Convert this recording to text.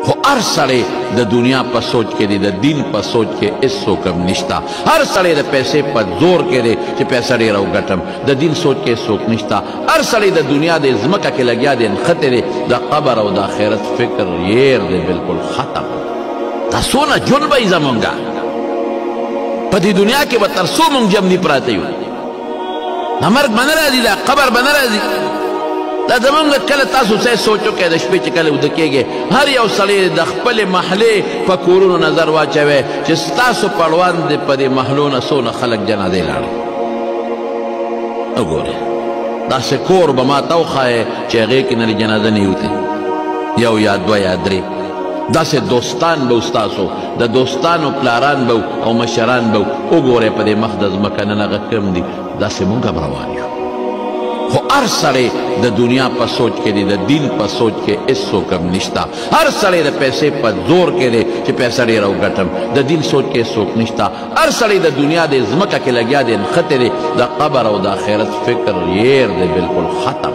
خو هر سړی د دنیا په سوچ کې دی، د دین په سوچ کې هیڅوک هم نشته. هر سړی د پیسې په زور کې دی چې پیسې ډېره وګټم، د دین سوچ کې هیڅوک نشته. هر سړی د دنیا د ځمکه کې لګیا دی نښتې دی، د قبر او د آخرت فکر یېر دی بالکل ختم. دا څونه ژوند به یې زمونږه په دې دنیا کې به تر څو مونږ جمدي پراته یو، دا مرګ به نه راځي، دا قبر به نه راځي. دا زمونږ کله تاسو څه سوچ وکړئ د شپې چې کله وده کېږئ، هر یو سړی د خپلې محلې په کورونو نظر واچوئ چې ستاسو پړوان د په دې محلو نه څونه خلک جنازې لاړل. وګورئ داسې کور به ما ته وښایئ چې هغې کې نه د جنازه نه یوتې یو یا دوه یا درې. داسې دوستان به ستاسو د دوستانو پلاران به او مشران به وګورئ په دې مخ د ځمکه نن هغه کم دي، داسې مونږ هم روان یو. خو هر سړی د دنیا په سوچ کې دی، د دین په سوچ کې هیڅوک هم نشته. هر سړی د پیسې په زور کې دی چې پیسې ډېره وګټم، د دین سوچ کې هیڅوک نشته. هر سړی د دنیا د ځمکه کې لګیا دی نښتې دی، د قبر او د آخرت فکر یېر دی بالکل ختم.